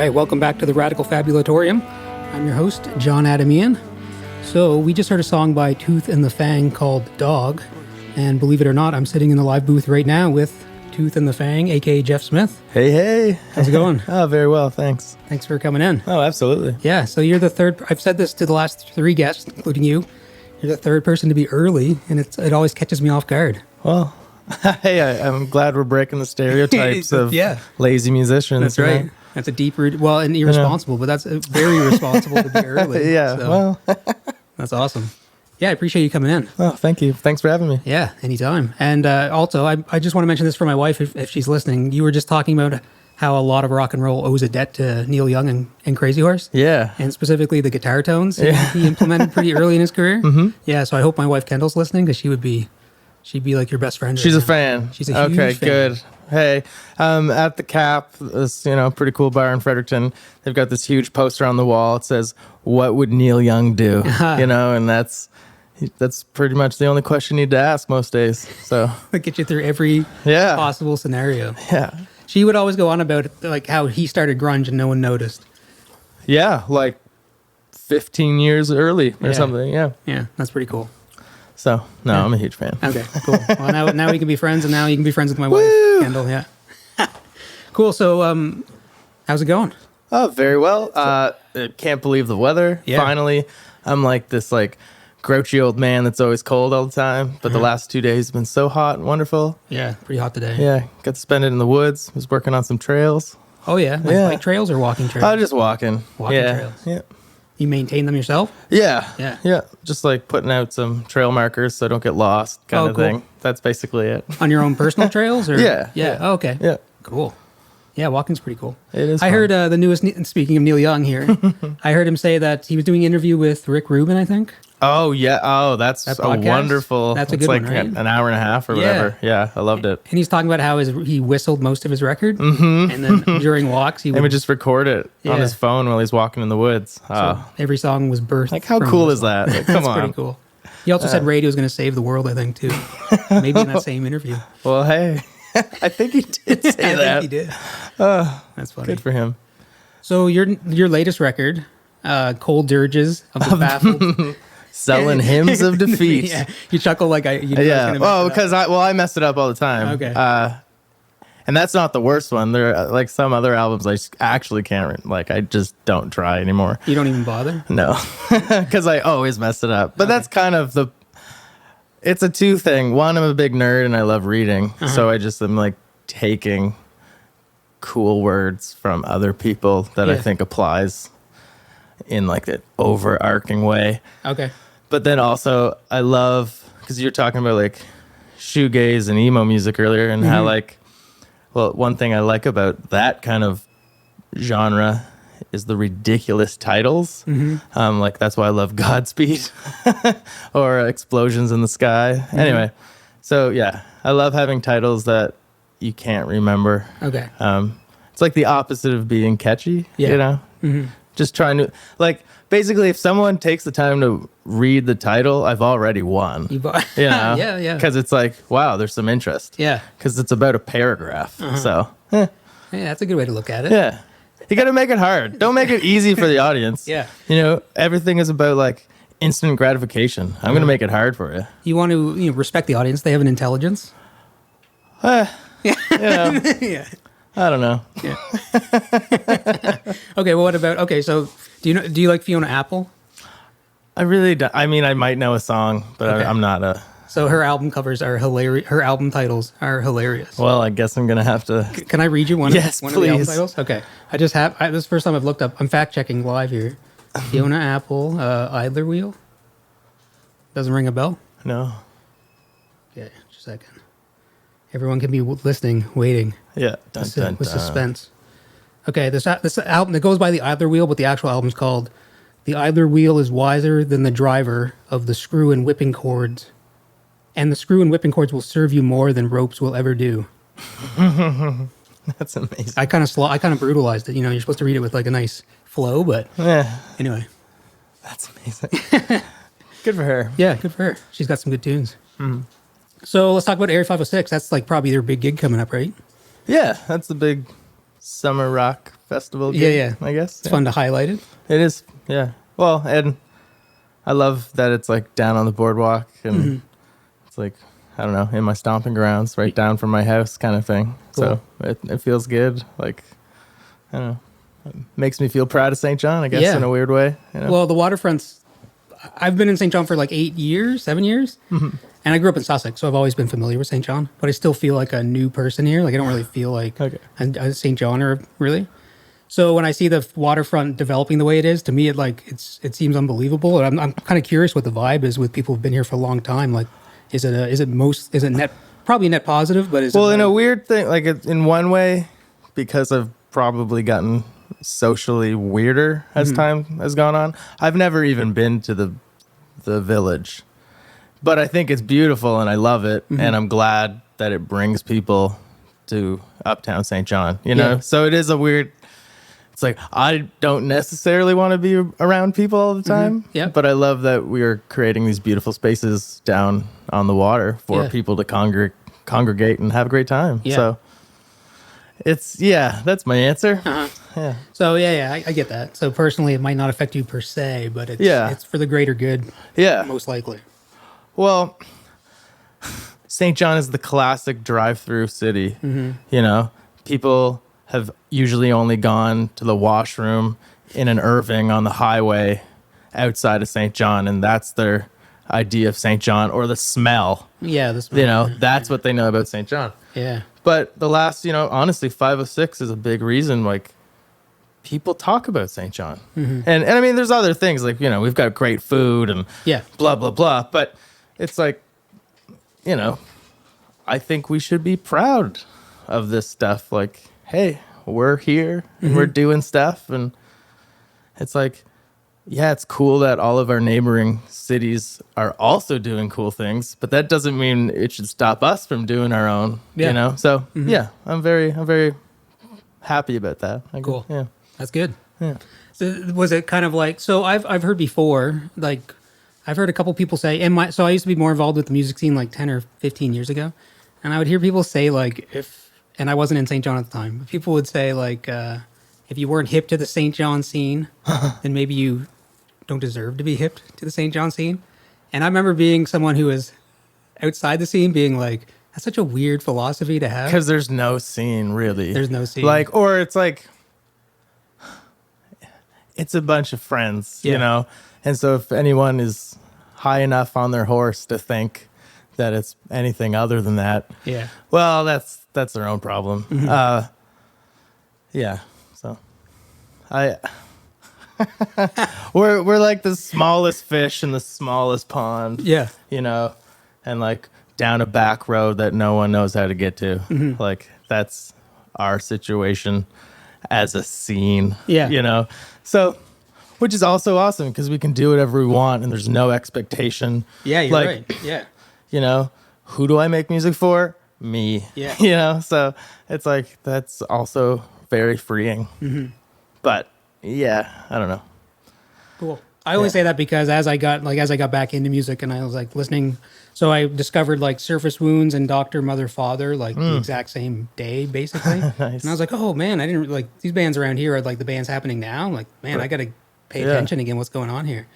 right, welcome back to the Radical Fabulatorium. I'm your host, John Adamian. So we just heard a song by Tooth and the Fang called Dog. And believe it or not, I'm sitting in the live booth right now with Tooth and the Fang, aka Geoff Smith. Hey. How's it going? Oh, very well, thanks. Thanks for coming in. Oh, absolutely. Yeah, so you're the third, I've said this to the last three guests, including you. You're the third person to be early, and it always catches me off guard. Well, hey, I'm glad we're breaking the stereotypes of lazy musicians. That's right. That's a deep root. Well, and irresponsible, but that's very irresponsible to be early. Yeah, so well. That's awesome. Yeah, I appreciate you coming in. Oh, thank you. Thanks for having me. Yeah, anytime. And also, I just want to mention this for my wife, if she's listening. You were just talking about how a lot of rock and roll owes a debt to Neil Young and Crazy Horse. Yeah. And specifically the guitar tones he implemented pretty early in his career. Mm-hmm. Yeah, so I hope my wife Kendall's listening, because she'd be like your best friend. She's right a fan. She's a huge fan. Okay, good. Hey, at the Cap, this pretty cool bar in Fredericton, they've got this huge poster on the wall. It says, "What would Neil Young do?" And that's pretty much the only question you need to ask most days. So Get you through every possible scenario. Yeah. She would always go on about like how he started grunge and no one noticed. Yeah, like 15 years early or something. Yeah. Yeah, that's pretty cool. So, no, I'm a huge fan. Okay, cool. Well, now we can be friends, and now you can be friends with my wife, Kendall. Yeah. Cool. So, how's it going? Oh, very well. Can't believe the weather. Yeah. Finally, I'm like this grouchy old man that's always cold all the time. But the last 2 days have been so hot and wonderful. Yeah, pretty hot today. Yeah, got to spend it in the woods. Was working on some trails. Oh yeah, like bike trails or walking trails? Oh, just walking. Walking trails. Yeah. You maintain them yourself? Yeah. Just like putting out some trail markers so I don't get lost, kind of thing. That's basically it. On your own personal trails, or Yeah. Oh, okay. Yeah. Cool. Yeah, walking's pretty cool. It is. I heard the newest. Speaking of Neil Young here, I heard him say that he was doing an interview with Rick Rubin, I think. Oh yeah. Oh, that's that a wonderful. That's a good like one, right? an hour and a half or whatever. Yeah, I loved it. And he's talking about how he whistled most of his record, and then during walks he would just record it on his phone while he's walking in the woods. So every song was birthed. Like, how cool is that? Like, come That's on. pretty cool. He also said radio is going to save the world, I think, too. Maybe in that same interview. Well, hey, I think he did say that. I think he did. That's funny. Good for him. So your latest record, Cold Dirges of the Baffled. Selling hymns of defeat. Yeah, you chuckle like I. You know, yeah. Oh, because I mess it up all the time. Okay. And that's not the worst one. There are like some other albums I actually can't. Like, I just don't try anymore. You don't even bother? No, because I always mess it up. But that's kind of it's a two thing. One, I'm a big nerd and I love reading, so I just am like taking cool words from other people that I think applies in like an overarching way. Okay. But then also I love, because you're talking about like shoegaze and emo music earlier, and how one thing I like about that kind of genre is the ridiculous titles. Like, that's why I love Godspeed or Explosions in the Sky. Anyway, so yeah, I love having titles that you can't remember. Okay. It's like the opposite of being catchy, you know? Just trying to, like, basically, if someone takes the time to read the title, I've already won. You know? Yeah. Because it's like, wow, there's some interest. Yeah. Because it's about a paragraph. So, yeah, that's a good way to look at it. yeah. You got to make it hard. Don't make it easy for the audience. Yeah. Everything is about, like, instant gratification. I'm going to make it hard for you. You want to respect the audience. They have an intelligence. Yeah. Yeah. I don't know. Yeah. Okay, well, what about, so do you like Fiona Apple? I really don't. I mean, I might know a song, but I'm not a... So her album covers are hilarious. Her album titles are hilarious. Well, I guess I'm going to have to... Can I read you one, yes, one please. of the album titles? Okay. This is the first time I've looked up. I'm fact-checking live here. Fiona Apple, Idler Wheel. Doesn't ring a bell? No. Okay, just a second. Everyone can be listening, waiting. Yeah. With suspense. Okay, this album, it goes by the Idler Wheel, but the actual album's called The Idler Wheel is Wiser Than the Driver of the Screw and Whipping Cords, and the screw and whipping cords will serve you more than ropes will ever do. That's amazing. I kind of brutalized it. You're supposed to read it with like a nice flow, but anyway. That's amazing. Good for her. Yeah, good for her. She's got some good tunes. So let's talk about Area 506. That's like probably their big gig coming up, right? Yeah, that's the big summer rock festival. Yeah, Gig, yeah. I guess It's fun to highlight it. It is. Yeah. Well, and I love that it's like down on the boardwalk and it's like, I don't know, in my stomping grounds, right down from my house kind of thing. Cool. So it feels good. Like, I don't know. It makes me feel proud of St. John, I guess, Yeah. in a weird way. You know? Well, the waterfronts, I've been in St. John for like 7 years. And I grew up in Sussex, so I've always been familiar with St. John. But I still feel like a new person here. Like I don't really feel like Okay. a St. Johner, really. So when I see the waterfront developing the way it is, to me, it seems unbelievable. And I'm kind of curious what the vibe is with people who've been here for a long time. Like, is it net, probably net positive, but is well, it in a weird thing, like in one way, because I've probably gotten socially weirder as time has gone on. I've never even been to the village, but I think it's beautiful and I love it, and I'm glad that it brings people to Uptown St. John. You know, Yeah. so it is a weird. It's like I don't necessarily want to be around people all the time, Yeah. but I love that we are creating these beautiful spaces down on the water for Yeah. people to congregate and have a great time. Yeah. So that's my answer. Yeah. So I get that. So personally, it might not affect you per se, but it's for the greater good, Yeah. most likely. Well, St. John is the classic drive-through city. You know, people have usually only gone to the washroom in an Irving on the highway outside of St. John, and that's their idea of St. John, or the smell. Yeah, this. You know, that's what they know about St. John. Yeah. But the last, honestly, 506 is a big reason, like, people talk about St. John. And I mean, there's other things, like, we've got great food and Yeah. blah, blah, blah. But it's like, I think we should be proud of this stuff. Like, hey, we're here and we're doing stuff. And it's like, yeah, it's cool that all of our neighboring cities are also doing cool things, but that doesn't mean it should stop us from doing our own, Yeah. So yeah, I'm very happy about that. Cool. Yeah. That's good. Yeah. So was it kind of like, so I've heard before, like I've heard a couple people say, so I used to be more involved with the music scene like 10 or 15 years ago. And I would hear people say like, and I wasn't in St. John at the time, but people would say like, if you weren't hip to the St. John scene, then maybe you don't deserve to be hip to the St. John scene. And I remember being someone who was outside the scene being like, that's such a weird philosophy to have. Because there's no scene, really. There's no scene. Like, or it's like, it's a bunch of friends, Yeah. And so if anyone is high enough on their horse to think that it's anything other than that, Yeah. well, that's their own problem. Yeah. So we're like the smallest fish in the smallest pond. Yeah. And like down a back road that no one knows how to get to. Like that's our situation as a scene. Yeah. So, which is also awesome because we can do whatever we want and there's no expectation. Yeah, you're Like, right. Yeah. Who do I make music for? Me. Yeah. So it's like that's also very freeing. But yeah, I don't know. Cool. I always say that because as I got back into music and I was like listening, so I discovered like Surface Wounds and Doctor Mother Father like the exact same day basically. Nice. And I was like, oh man, I didn't like these bands around here are like the bands happening now. I'm like, man, I got to pay attention again. What's going on here?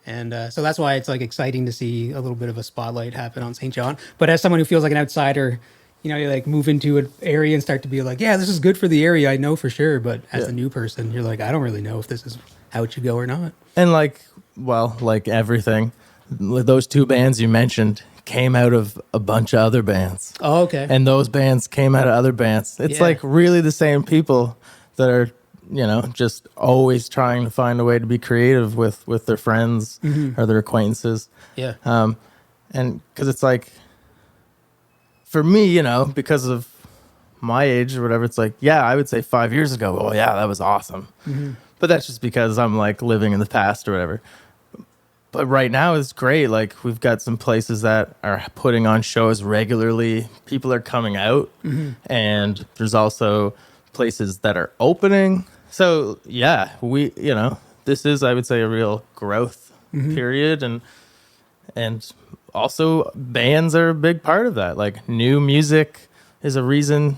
And so that's why it's like exciting to see a little bit of a spotlight happen on St. John. But as someone who feels like an outsider, you like move into an area and start to be like, yeah, this is good for the area. I know for sure. But as a new person, you're like, I don't really know if this is how it should go or not. And like everything, those two bands you mentioned came out of a bunch of other bands. Oh, okay. And those bands came out of other bands. It's Yeah. like really the same people that are, just always trying to find a way to be creative with their friends or their acquaintances. Yeah. And because it's like, for me, because of my age or whatever, it's like, yeah, I would say 5 years ago, oh yeah, that was awesome. But that's just because I'm like living in the past or whatever. But right now it's great. Like we've got some places that are putting on shows regularly. People are coming out and there's also places that are opening. So yeah, this is, I would say, a real growth period. And also bands are a big part of that. Like new music is a reason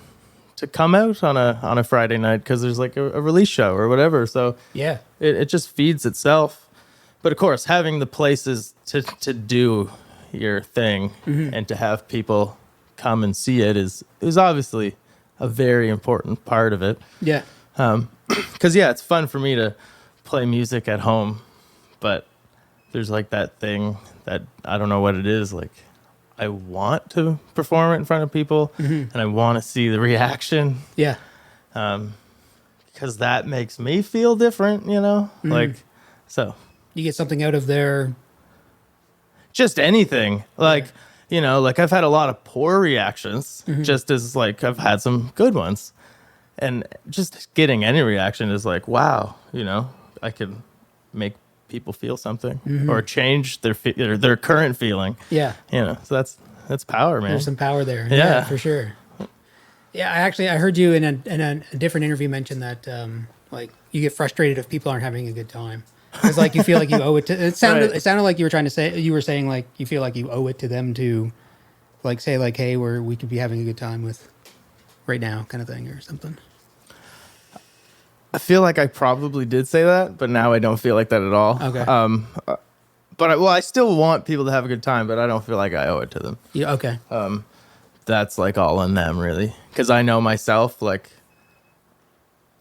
to come out on a Friday night because there's like a release show or whatever. So Yeah. it just feeds itself. But of course, having the places to do your thing and to have people come and see it is obviously a very important part of it. Yeah. Because it's fun for me to play music at home, but there's like that thing that I don't know what it is. Like I want to perform it in front of people, and I want to see the reaction. Yeah. Because that makes me feel different, Like so. You get something out of their... Just anything. Like like I've had a lot of poor reactions, just as like I've had some good ones. And just getting any reaction is like, wow, I can make people feel something or change their current feeling. Yeah. So that's power, man. There's some power there. Yeah. For sure. Yeah, I heard you in a different interview mention that like you get frustrated if people aren't having a good time. It's like you feel like you owe it to. It sounded Right. it sounded like you were saying like you feel like you owe it to them to, like say like, hey, we could be having a good time with right now, kind of thing, or something. I feel like I probably did say that, but now I don't feel like that at all. Okay. But I still want people to have a good time, but I don't feel like I owe it to them. Yeah. Okay. That's like all on them, really, because I know myself. Like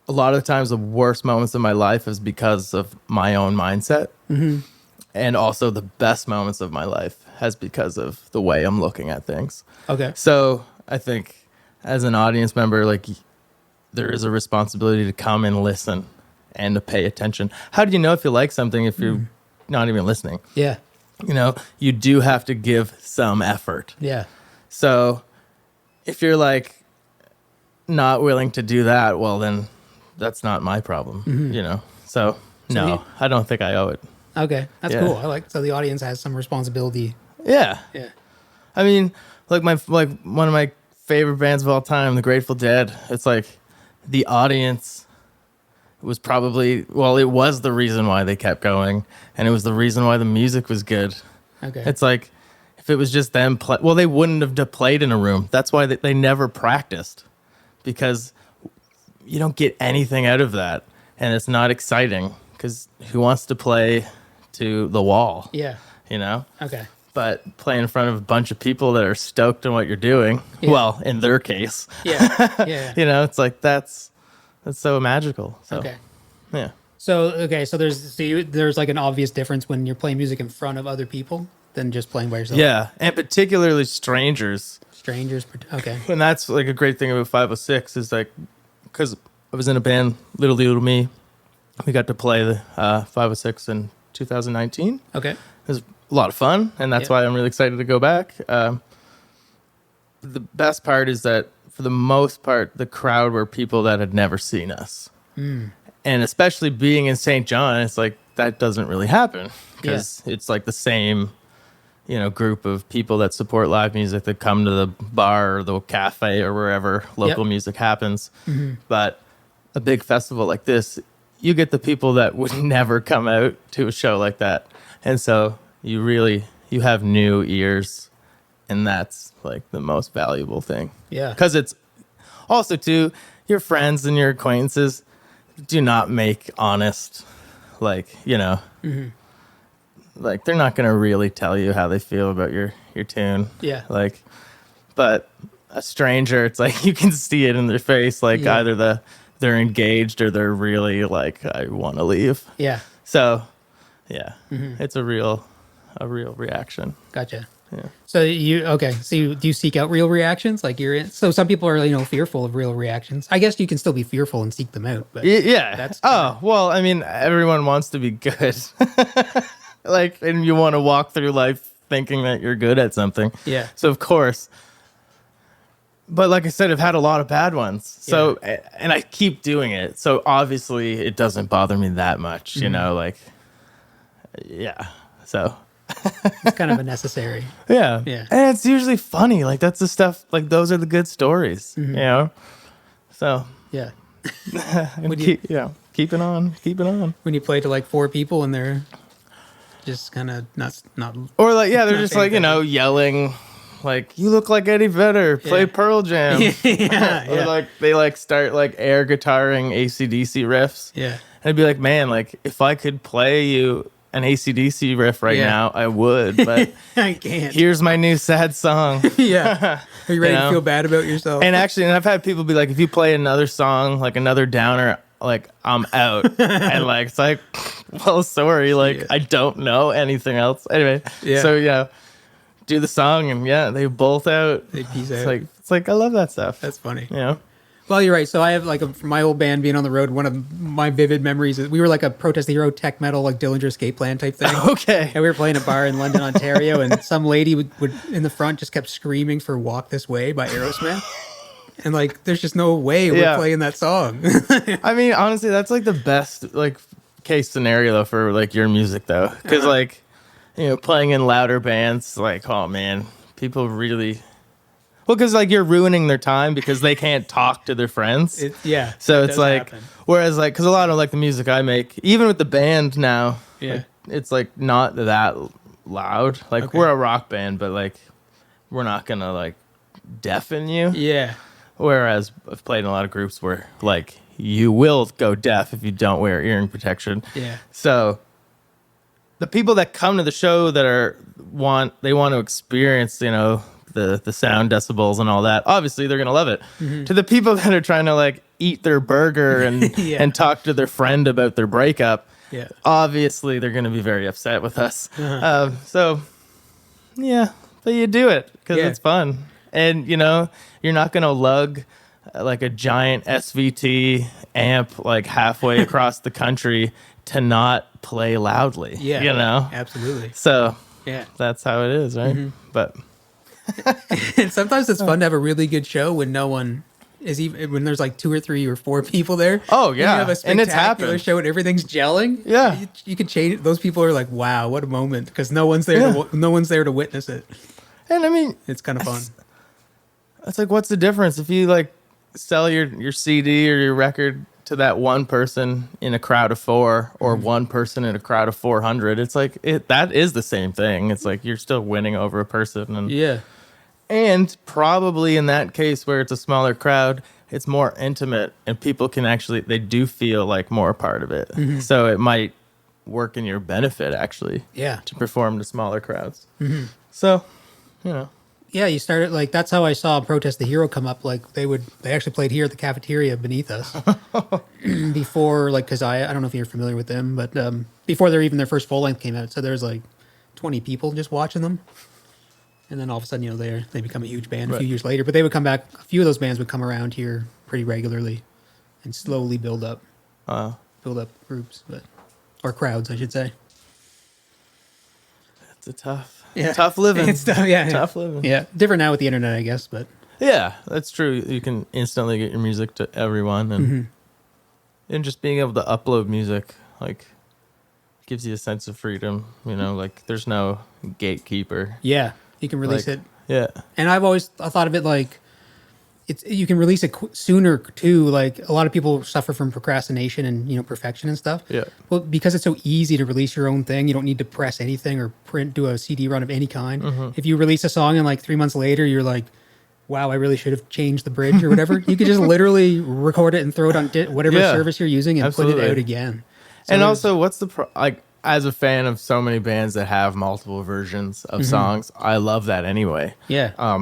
a lot of the times, the worst moments of my life is because of my own mindset, and also the best moments of my life has because of the way I'm looking at things. Okay. So I think as an audience member, like there is a responsibility to come and listen and to pay attention. How do you know if you like something if you're not even listening? Yeah. You do have to give some effort. Yeah. So if you're like not willing to do that, well, then that's not my problem, So no, I don't think I owe it. Okay. That's cool. So the audience has some responsibility. Yeah. Yeah. I mean, like one of my favorite bands of all time, the Grateful Dead. It's like the audience was probably, it was the reason why they kept going, and it was the reason why the music was good. Okay. It's like if it was just them they wouldn't have played in a room. That's why they never practiced, because you don't get anything out of that, and it's not exciting because who wants to play to the wall? Yeah. Okay. But play in front of a bunch of people that are stoked on what you're doing. Yeah. Well, in their case. Yeah. Yeah. It's like that's so magical. So, Okay. Yeah. So there's like an obvious difference when you're playing music in front of other people than just playing by yourself. Yeah, and particularly strangers. Strangers. Okay. And that's like a great thing about 506 is like, because I was in a band, Little Me. We got to play the 506 in 2019. Okay. It was a lot of fun, and that's why I'm really excited to go back. The best part is that for the most part, the crowd were people that had never seen us. And especially being in St. John, it's like that doesn't really happen because it's like the same, group of people that support live music that come to the bar or the cafe or wherever local music happens. But a big festival like this, you get the people that would never come out to a show like that. And so you have new ears, and that's like the most valuable thing. Yeah. Because it's also too, your friends and your acquaintances do not make honest, like, like they're not going to really tell you how they feel about your tune. Yeah. Like, but a stranger, it's like you can see it in their face, like either they're engaged or they're really like, I want to leave. Yeah. So, yeah, it's a real reaction. Gotcha. Yeah. So do you seek out real reactions? Like so some people are, fearful of real reactions. I guess you can still be fearful and seek them out. But Yeah. Well, I mean, everyone wants to be good. Like, and you want to walk through life thinking that you're good at something. Yeah. So of course, but like I said, I've had a lot of bad ones. So, and I keep doing it. So obviously it doesn't bother me that much, like, yeah. So it's kind of a necessary. Yeah. Yeah. And it's usually funny. Like that's the stuff, like those are the good stories, So Yeah. keep it on. When you play to like 4 people and they're just kind of not Or like, they're not just paying like, attention. yelling like, you look like Eddie Vedder, play Yeah. Pearl Jam. Yeah, Or yeah. like they like start like air guitaring AC/DC riffs. Yeah. And I'd be like, man, like if I could play you an AC/DC riff right Yeah. now, I would. But I can't. here's my new sad song. Yeah. Are you ready You know? to feel bad about yourself? And actually, and I've had people be like, if you play another song, like another downer, like I'm out. And like it's like, well, sorry, like Yeah. I don't know anything else. Anyway, Yeah. so yeah, do the song, and yeah, they bolt out. They peace It's out. like I love that stuff. That's funny. You know? Well, you're right. So I have like from my old band being on the road. One of my vivid memories is we were like a Protest the Hero tech metal, like Dillinger Escape Plan type thing. Okay. And we were playing a bar in London, Ontario, and some lady would in the front just kept screaming for "Walk This Way" by Aerosmith. And like, there's just no way we're Yeah. playing that song. I mean, honestly, that's like the best like case scenario though for like your music though, because like, you know, playing in louder bands, like, oh man, people really. Well, because like you're ruining their time because they can't talk to their friends. Yeah. So that it's does like, happen. whereas like, because a lot of like the music I make, even with the band now, Yeah. like, it's like not that loud. Like Okay. we're a rock band, but like we're not gonna like deafen you. Yeah. Whereas I've played in a lot of groups where like you will go deaf if you don't wear hearing protection. Yeah. So the people that come to the show that want to experience, you know, the sound decibels and all that, obviously they're gonna love it. To the people that are trying to like eat their burger and Yeah. and talk to their friend about their breakup, Yeah. obviously they're gonna be very upset with us. So yeah, but you do it because Yeah. it's fun, and you know you're not gonna lug like a giant SVT amp like halfway across the country to not play loudly. Yeah. You know. Absolutely. So Yeah. that's how it is, right? But And sometimes it's fun to have a really good show when no one is even when there's like 2 or 3 or 4 people there. Oh, And you yeah. have a And it's spectacular happened. show and everything's gelling. Yeah. You can change it. Those people are like, wow, what a moment, because no one's there. Yeah. No one's there to witness it. and I mean, It's kind of fun. it's like, what's the difference if you like sell your CD or your record to that one person in a crowd of 4 or one person in a crowd of 400? It's like that is the same thing. It's like you're still winning over a person, and Yeah. and probably in that case where it's a smaller crowd, it's more intimate, and people can actually they do feel like more a part of it. So it might work in your benefit actually Yeah. to perform to smaller crowds. So, you know. Yeah, you started like that's how I saw Protest the Hero come up. Like they actually played here at the cafeteria beneath us before, like, because I don't know if you're familiar with them, but before their first full length came out, so there's like 20 people just watching them, and then all of a sudden, you know, they become a huge band a few Right. years later. But they would come back. A few of those bands would come around here pretty regularly, and slowly build up groups, or crowds, I should say. It's a tough Yeah. tough living. It's tough, yeah, Tough living. Yeah, different now with the internet, I guess, but Yeah, that's true. You can instantly get your music to everyone, and just being able to upload music like gives you a sense of freedom. You know, like there's no gatekeeper. yeah, you can release Like, it. Yeah, And I thought of it like you can release it sooner too. Like a lot of people suffer from procrastination and, you know, perfection and stuff. Yeah. Well, because it's so easy to release your own thing, you don't need to press anything or do a CD run of any kind. If you release a song and like 3 months later you're like, wow, I really should have changed the bridge or whatever, you could just literally record it and throw it on whatever Yeah, service you're using and put absolutely. it out again. So and there's- also, what's the like? As a fan of so many bands that have multiple versions of songs, I love that anyway. yeah, I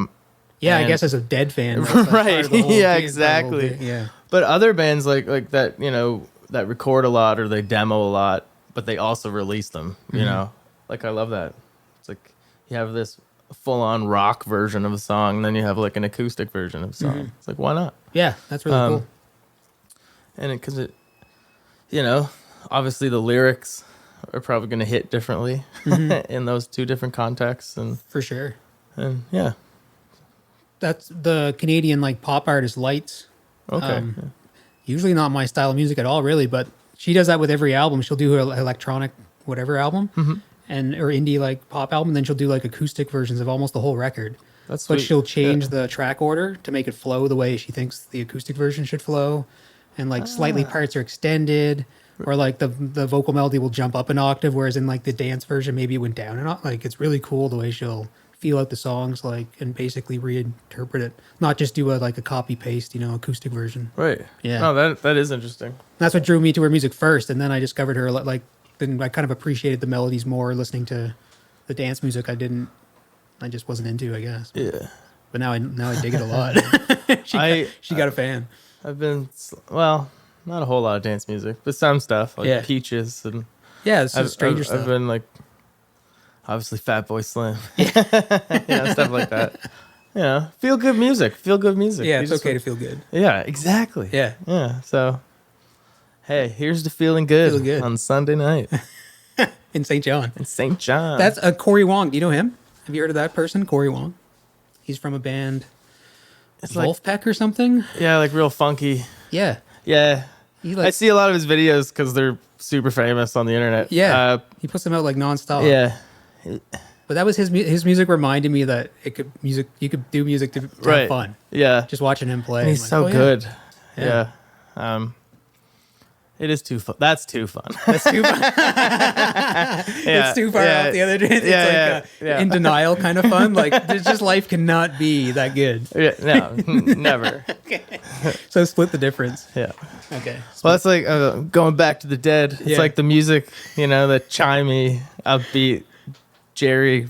and- guess as a Dead fan, that's like part Right. of the whole- Yeah, it's part of the whole exactly. bit, yeah. But other bands like that, you know, that record a lot or they demo a lot, but they also release them, you know. Like I love that. It's like you have this full-on rock version of a song, and then you have like an acoustic version of a song. It's like, why not? Yeah, that's really cool. And because it, you know, obviously the lyrics are probably going to hit differently in those two different contexts, and For sure. yeah, That's the Canadian like pop artist Lights. okay, Usually not my style of music at all, really, but she does that with every album. She'll do her electronic whatever album, and or indie like pop album. Then she'll do like acoustic versions of almost the whole record. That's But sweet. she'll change the track order to make it flow the way she thinks the acoustic version should flow, and like slightly parts are extended, or like the vocal melody will jump up an octave, whereas in like the dance version maybe it went down and like it's really cool the way she'll feel out the songs like and basically reinterpret it, not just do a copy paste, acoustic version. Right. Yeah. No, that is interesting. That's what drew me to her music first, and then I discovered her like then I kind of appreciated the melodies more listening to the dance music. I just wasn't into, I guess. Yeah. But now I dig it a lot. she got a fan. I've been, well, not a whole lot of dance music, but some stuff like Peaches and Yeah, this is Stranger stuff. I've been like, obviously Fatboy Slim, stuff like that. Yeah, feel good music. Yeah, it's okay to feel good. Yeah, exactly. Yeah. So, hey, here's to feeling good, Feeling good. on Sunday night In St. John. in St. John. That's Corey Wong. Do you know him? Have you heard of that person, Corey Wong? He's from a band, it's like, Wolfpack or something. yeah, like real funky. Yeah. Yeah, He I see a lot of his videos because they're super famous on the internet. Yeah. He puts them out like nonstop. Yeah. But that was his music reminded me that you could do music to have fun. Yeah. Just watching him play. And he's I'm so like, good. Yeah. Yeah. It is too fun. That's too fun. That's too far. It's too far off the other day. It's in denial kind of fun. Like, there's just life cannot be that good. Yeah, no, never. Okay. So split the difference. Yeah. Okay. Well, that's like going back to the Dead. It's Yeah. like the music, the chimey, upbeat, Jerry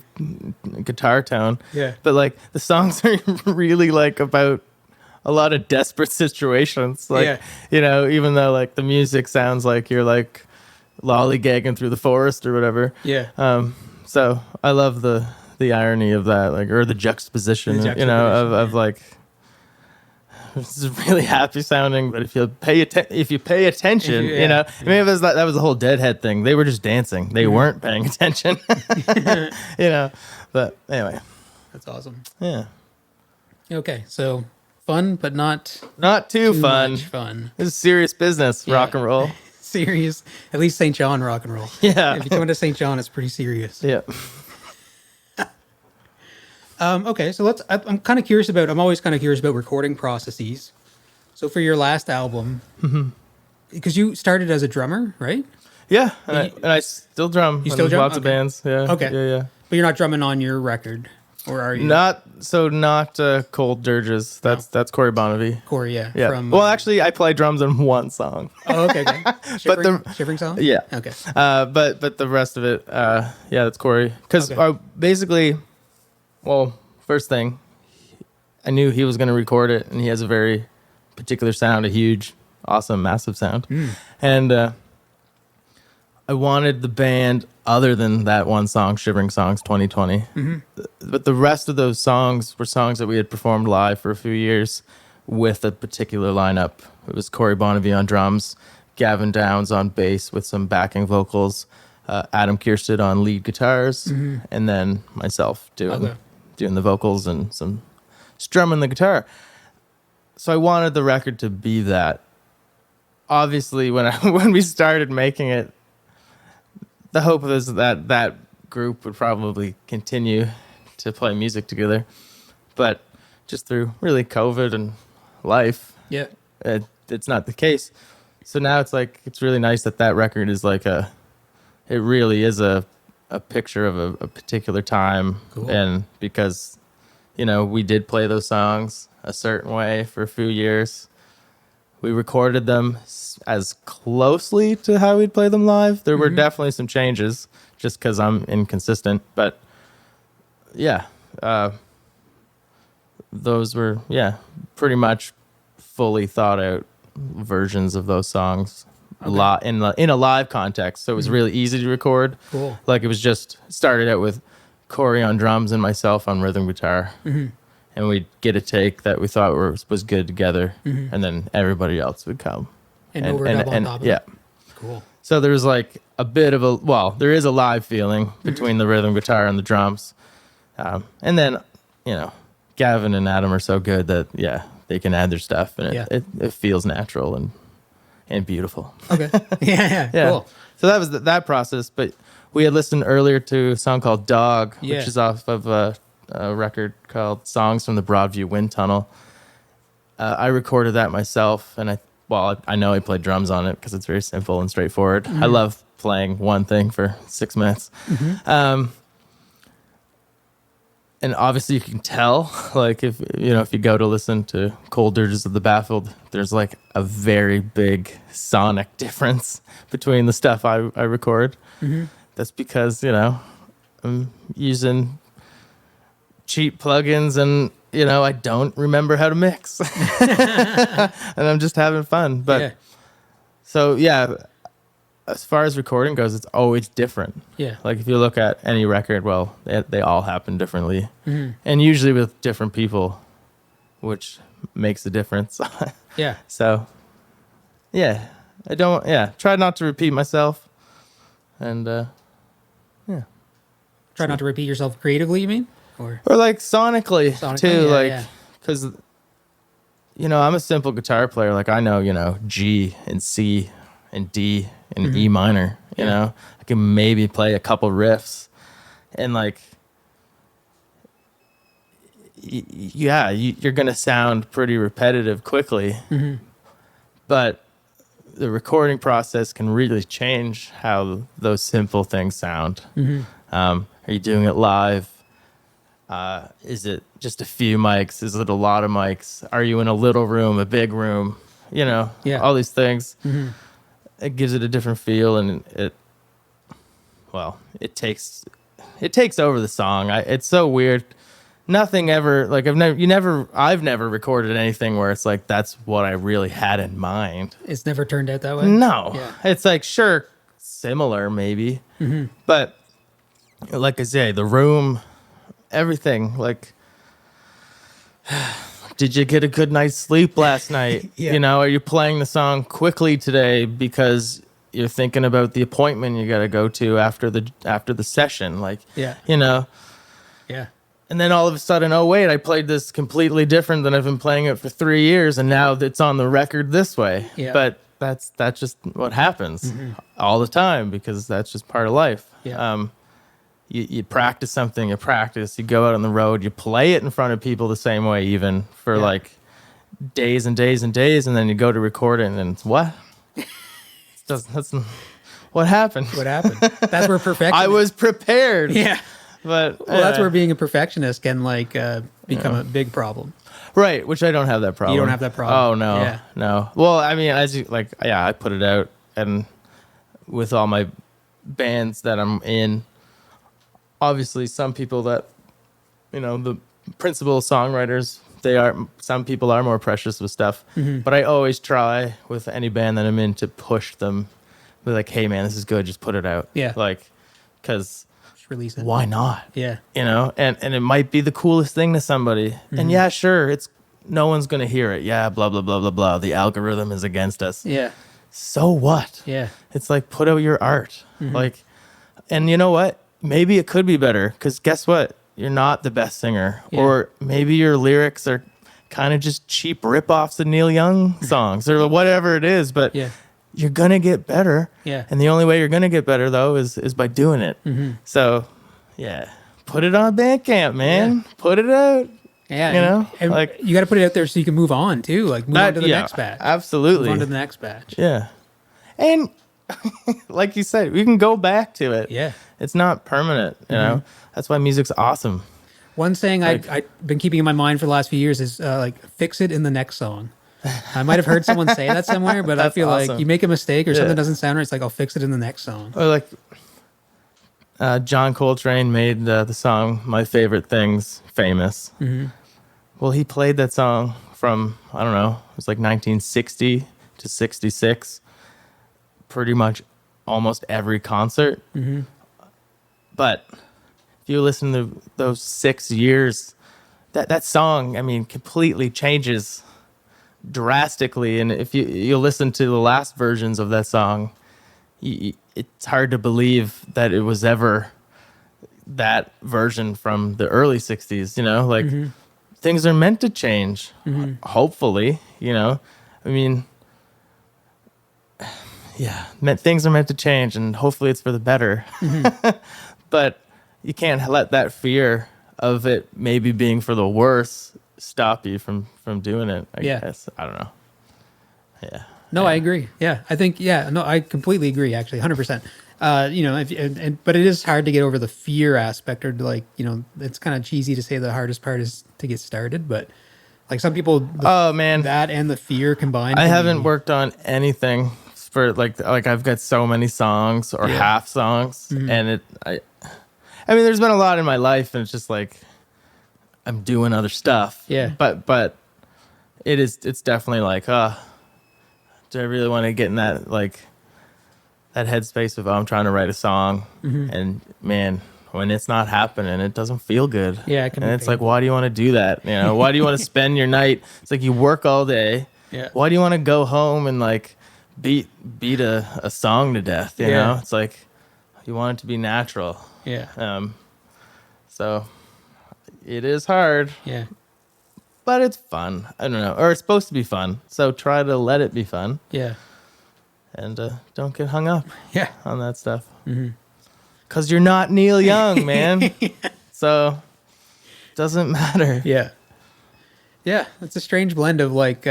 guitar tone. Yeah. But like the songs are really like about a lot of desperate situations. Like, even though like the music sounds like you're like lollygagging through the forest or whatever. Yeah. So I love the irony of that, like, or the juxtaposition, of like, this is really happy sounding, but if you pay attention, I mean, it was that was the whole Deadhead thing. They were just dancing. They weren't paying attention, but anyway. That's awesome. Yeah. Okay. So fun, but not too fun. much fun. This is serious business, rock and roll. Serious. At least St. John rock and roll. Yeah. If you come into St. John, it's pretty serious. Yeah. Okay, so I'm kind of curious about. I'm always kind of curious about recording processes. So for your last album, because you started as a drummer, right? Yeah, and I still drum. You still drum? Lots of bands. Yeah. Okay. Yeah. But you're not drumming on your record, or are you? Not Cold Dirges. That's Corey Bonavie. Corey, yeah. Yeah. From, well, actually, I play drums on one song. Oh, okay. Shivering song. Yeah. Okay. But the rest of it, that's Corey. Because basically, well, first thing, I knew he was going to record it, and he has a very particular sound, a huge, awesome, massive sound, and I wanted the band other than that one song, Shivering Songs 2020. But the rest of those songs were songs that we had performed live for a few years with a particular lineup. It was Corey Bonavie on drums, Gavin Downs on bass with some backing vocals, Adam Kiersted on lead guitars, and then myself doing the vocals and some strumming the guitar. So I wanted the record to be that. Obviously, when we started making it, the hope was that group would probably continue to play music together, but just through really COVID and life, it's not the case. So now it's really nice that record is like it really is a picture of a particular time. Cool. And because we did play those songs a certain way for a few years, we recorded them as closely to how we'd play them live. There were definitely some changes just because I'm inconsistent, but those were pretty much fully thought out versions of those songs a lot in a live context. So it was really easy to record. Cool. Like it was just started out with Corey on drums and myself on rhythm guitar. And we'd get a take that we thought was good together, and then everybody else would come. And overdub on top of it. Cool. So there's like a bit of there is a live feeling between the rhythm guitar and the drums. And then, Gavin and Adam are so good that, they can add their stuff, and it feels natural and beautiful. Okay. Yeah. Cool. So that was that process, but we had listened earlier to a song called Dog, which is off of a record called Songs from the Broadview Wind Tunnel. I recorded that myself, and I know I played drums on it because it's very simple and straightforward. I love playing one thing for 6 minutes. and obviously you can tell, like if you go to listen to Cold Dirges of the Baffled, there's like a very big sonic difference between the stuff I record. That's because I'm using cheap plugins, and I don't remember how to mix, and I'm just having fun. But so yeah, as far as recording goes, it's always different. Yeah. Like if you look at any record, well, they all happen differently, and usually with different people, which makes a difference. Yeah. So, yeah, I don't. Yeah, try not to repeat myself, and yeah, Try not to repeat yourself creatively, you mean? or like sonically, too, yeah, like because I'm a simple guitar player. Like I know G and C and D and E minor. You know, I can maybe play a couple riffs, and like, you're gonna sound pretty repetitive quickly, but the recording process can really change how those simple things sound. Are you doing it live? Is it just a few mics? Is it a lot of mics? Are you in a little room, a big room? All these things. It gives it a different feel, and it takes over the song. It's so weird. Nothing ever, like I've never recorded anything where it's like that's what I really had in mind. It's never turned out that way. No, Yeah. it's like sure, similar maybe, but like I say, the room, everything. Like, did you get a good night's sleep last night? Yeah. Are you playing the song quickly today because you're thinking about the appointment you got to go to after the session? Like, Yeah. Yeah. And then all of a sudden, oh wait, I played this completely different than I've been playing it for 3 years, and now it's on the record this way. Yeah. But that's just what happens all the time, because that's just part of life. Yeah. You practice something, you go out on the road, you play it in front of people the same way, even for like days and days and days, and then you go to record it, and it's what? That's what happened. What happened? That's where perfection. I was prepared. Yeah. But That's where being a perfectionist can become a big problem. Right, which I don't have that problem. You don't have that problem. Oh no, Yeah. no. Well, I mean, as you I put it out, and with all my bands that I'm in, obviously some people that the principal songwriters, some people are more precious with stuff, but I always try with any band that I'm in to push them, be like, hey man, this is good, just put it out. Yeah. Like, because Release it. why not? Yeah. And it might be the coolest thing to somebody. And yeah, sure, no one's going to hear it. Yeah, blah, blah, blah, blah, blah. The algorithm is against us. Yeah. So what? Yeah. It's like, put out your art. Like, and you know what? Maybe it could be better, because guess what? You're not the best singer. Yeah. Or maybe your lyrics are kind of just cheap rip-offs of Neil Young songs or whatever it is. But you're going to get better. Yeah. And the only way you're going to get better, though, is by doing it. So, yeah, put it on Bandcamp, man. Yeah. Put it out. Yeah. And like, you got to put it out there so you can move on, too. Like, move on to the next batch. Absolutely. Move on to the next batch. Yeah. And like you said, we can go back to it. Yeah. It's not permanent, you know? That's why music's awesome. One saying I've been keeping in my mind for the last few years is fix it in the next song. I might have heard someone say that somewhere, but I feel awesome. like you make a mistake or something doesn't sound right. It's like, I'll fix it in the next song. Or like John Coltrane made the song My Favorite Things famous. Well, he played that song from, I don't know, it was like 1960 to 66. Pretty much almost every concert. But if you listen to those 6 years, that song, I mean, completely changes drastically. And if you listen to the last versions of that song, it's hard to believe that it was ever that version from the early 60s, like things are meant to change, hopefully, I mean, yeah, things are meant to change, and hopefully it's for the better. But you can't let that fear of it maybe being for the worse stop you from doing it, I guess. I don't know. Yeah. No, I agree. Yeah, I think, no, I completely agree, actually, 100%. You know, but it is hard to get over the fear aspect, or like, you know, it's kind of cheesy to say the hardest part is to get started, but like some people, Oh man, that and the fear combined. I can haven't be- worked on anything for like I've got so many songs or Yeah. half songs, and I mean, there's been a lot in my life, and it's just like I'm doing other stuff. Yeah. But it's definitely like, do I really want to get in that that headspace of I'm trying to write a song, and man, when it's not happening, it doesn't feel good. Yeah, it can and be it's like, painful. why do you want to do that? You know, why do you want to spend your night? It's like you work all day. Yeah. Why do you want to go home and like beat a song to death? You Yeah. know, it's like you want it to be natural. Yeah. So it is hard, Yeah. but it's fun. I don't know, or it's supposed to be fun. So try to let it be fun, Yeah. and don't get hung up Yeah. on that stuff. Because you're not Neil Young, man. So doesn't matter. Yeah. Yeah. It's a strange blend of like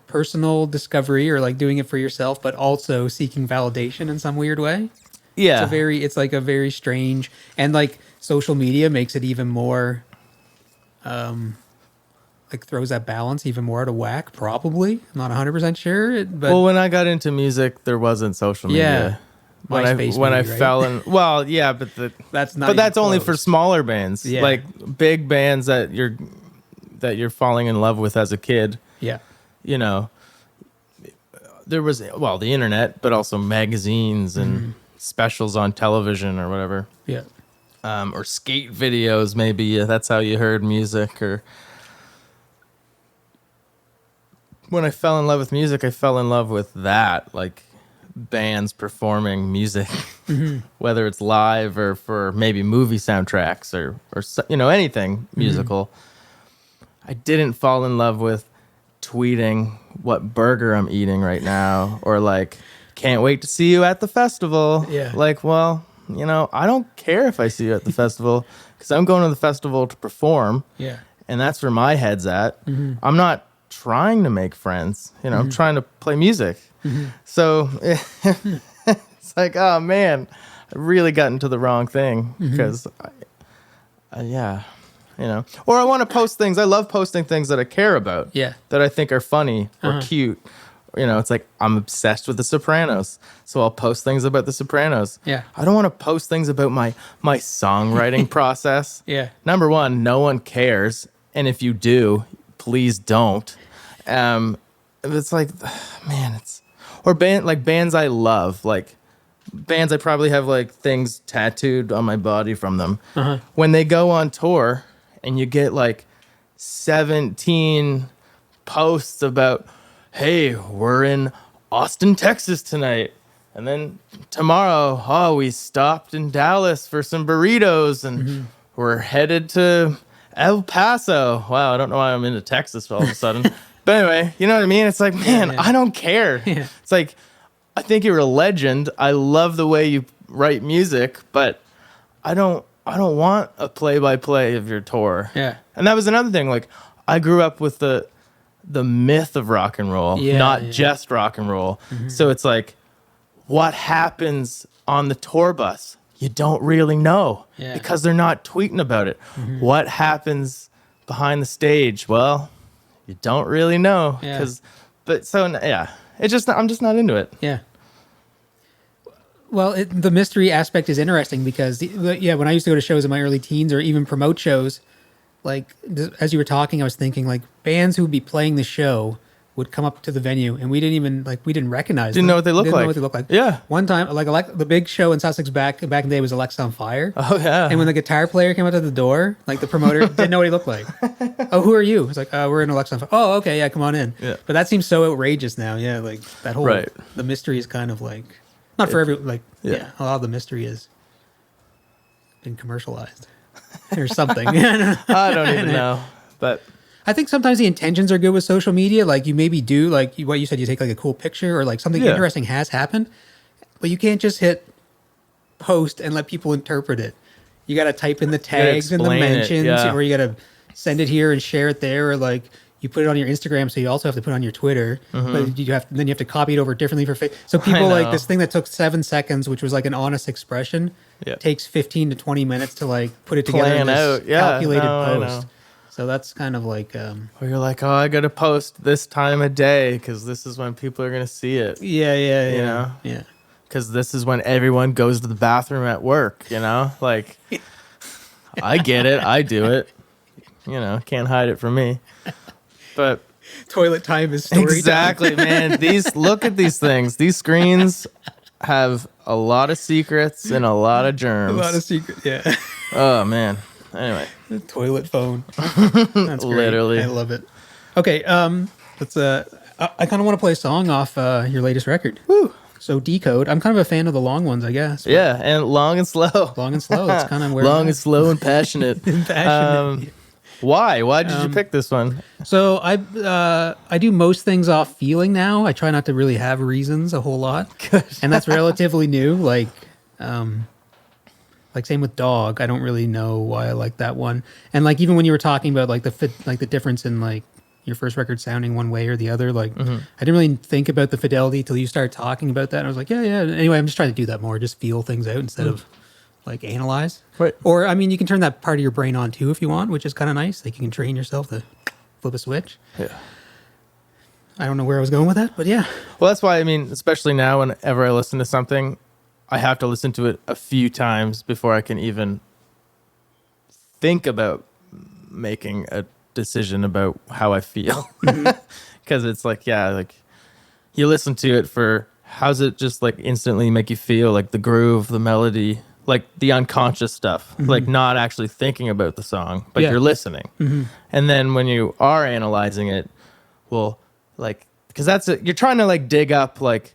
personal discovery or like doing it for yourself, but also seeking validation in some weird way. Yeah. It's like a very strange, and like social media makes it even more, like throws that balance even more out of whack. Probably, I'm not 100% sure, but Well, when I got into music, there wasn't social media. Yeah. When MySpace I maybe, right? fell in, well, yeah, but that's not. but that's even only for close. smaller bands, Yeah. like big bands that you're falling in love with as a kid. Yeah. You know, there was the internet, but also magazines and specials on television or whatever. Yeah. Or skate videos, maybe. That's how you heard music. Or when I fell in love with music, I fell in love with that, like bands performing music, whether it's live or for maybe movie soundtracks or you know, anything musical. I didn't fall in love with tweeting what burger I'm eating right now, or like, can't wait to see you at the festival. Yeah. Like, well, you know, I don't care if I see you at the festival, because I'm going to the festival to perform, Yeah. and that's where my head's at. I'm not trying to make friends, you know, I'm trying to play music. So it's like, oh man, I really got into the wrong thing, because yeah, you know, or I want to post things. I love posting things that I care about, Yeah. that I think are funny or cute. You know, it's like I'm obsessed with The Sopranos, so I'll post things about The Sopranos. Yeah. I don't want to post things about my songwriting process. Yeah. Number one, no one cares, and if you do, please don't. It's like, man, it's or bands I love, like bands I probably have like things tattooed on my body from them. When they go on tour, and you get like 17 posts about, hey, we're in Austin, Texas tonight. And then tomorrow, we stopped in Dallas for some burritos, and we're headed to El Paso. Wow, I don't know why I'm into Texas all of a sudden. But anyway, you know what I mean? It's like, man, Yeah. I don't care. Yeah. It's like, I think you're a legend. I love the way you write music, but I don't want a play-by-play of your tour. Yeah. And that was another thing. Like, I grew up with the myth of rock and roll, Yeah, not yeah. just rock and roll. So it's like, what happens on the tour bus? You don't really know, Yeah. because they're not tweeting about it. What happens behind the stage? Well, you don't really know. Yeah. Yeah, it's just I'm just not into it. Yeah. Well, the mystery aspect is interesting because, when I used to go to shows in my early teens or even promote shows, like as you were talking, I was thinking like bands who would be playing the show would come up to the venue and we didn't recognize Didn't them. know what they looked Didn't like. know what they looked like. Yeah. One time, like the big show in Sussex back in the day was Alexa on Fire. Oh yeah. And when the guitar player came out to the door, like the promoter didn't know what he looked like. Oh, who are you? It's like, we're in Alexa on Fire. Oh, okay, yeah, come on in. Yeah. But that seems so outrageous now. Yeah, like that whole Right. the mystery is kind of like not for every like Yeah. a lot of the mystery is been commercialized or something. I I don't even know, but think sometimes the intentions are good with social media. Like you maybe do like what you said, you take like a cool picture or like something Yeah. interesting has happened, but you can't just hit post and let people interpret it. You got to type in the tags and the explain it, mentions, yeah. or you got to send it here and share it there, or like you put it on your Instagram, so you also have to put it on your Twitter. But you have to copy it over differently for so people like this thing that took 7 seconds, which was like an honest expression, takes 15 to 20 minutes to like put it together in this calculated post. So that's kind of like where you're like, oh, I gotta post this time of day because this is when people are gonna see it. Yeah. Because this is when everyone goes to the bathroom at work. Like I get it, I do it. Can't hide it from me. But toilet time is story exactly, man. Look at these things. These screens have a lot of secrets and a lot of germs. A lot of secrets, yeah. Oh man. Anyway, the toilet phone. That's great. Literally, I love it. Okay, let's. I kind of want to play a song off your latest record. Woo. So Decode. I'm kind of a fan of the long ones, I guess. Yeah, and long and slow. Long and slow. It's kind of where long and slow and passionate. Why? Why did you pick this one? So I do most things off feeling now. I try not to really have reasons a whole lot, and that's relatively new. Like same with Dog. I don't really know why I like that one. And like even when you were talking about like the difference in like your first record sounding one way or the other, like I didn't really think about the fidelity till you started talking about that. And I was like, yeah. Anyway, I'm just trying to do that more. Just feel things out instead of like analyze. Right. Or I mean, you can turn that part of your brain on too if you want, which is kind of nice. Like you can train yourself to flip a switch. Yeah. I don't know where I was going with that, but yeah. Well, that's why, I mean, especially now whenever I listen to something, I have to listen to it a few times before I can even think about making a decision about how I feel. Because it's like, like you listen to it for how's it just like instantly make you feel, like the groove, the melody, like the unconscious stuff, like not actually thinking about the song, but you're listening. And then when you are analyzing it, well, like, because you're trying to like dig up like,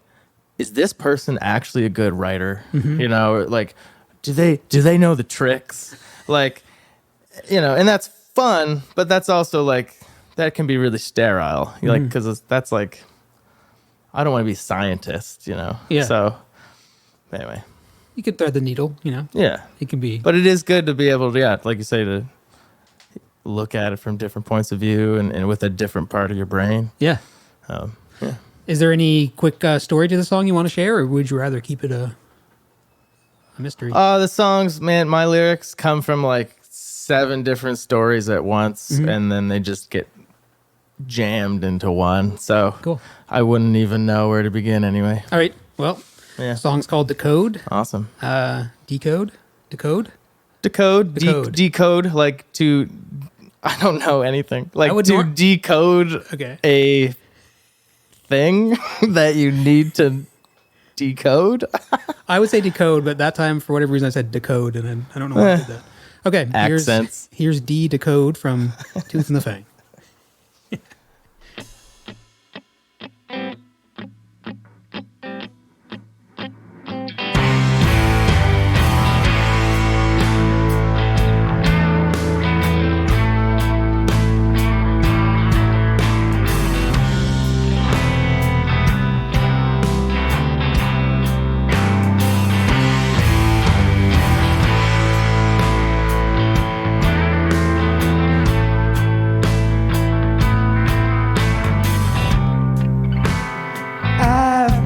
is this person actually a good writer? Like, do they know the tricks? Like, and that's fun, but that's also like, that can be really sterile. Like, because that's like, I don't want to be a scientist, Yeah. So anyway. You could thread the needle, Yeah. It can be. But it is good to be able to, like you say, to look at it from different points of view and with a different part of your brain. Yeah. Yeah. Is there any quick story to the song you want to share, or would you rather keep it a mystery? The songs, man, my lyrics come from like 7 different stories at once, and then they just get jammed into one. So cool. I wouldn't even know where to begin anyway. All right. Well, the song's called Decode. Awesome. Decode? Decode, like to, I don't know anything. Like to decode a thing that you need to decode. I would say decode, but that time for whatever reason I said decode, and then I don't know why I did that. Okay, accents. Here's D Decode from Tooth and the Fang.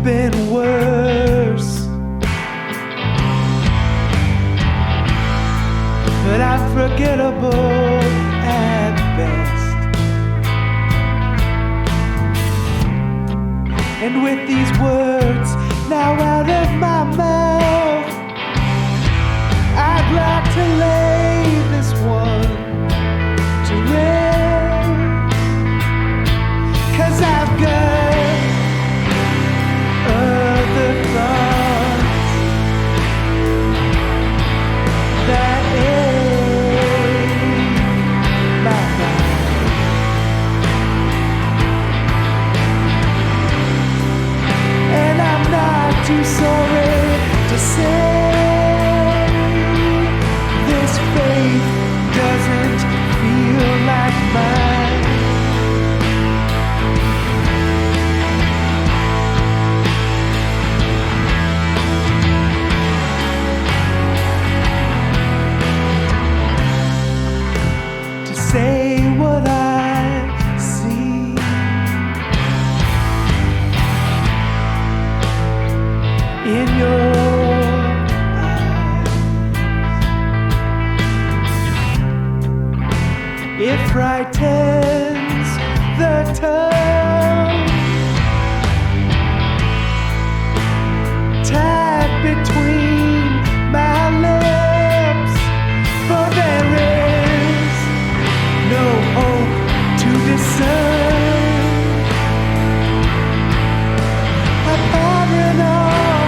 Been worse, but I'm forgettable at best. And with these words now out of my mouth, I'd like to lay this one to rest, 'cause I've got other thoughts that ache my mind, and I'm not too sorry to say this faith doesn't feel like mine. Say what I see brightens the town. Tied between my lips, for there is no hope to discern. Apparent on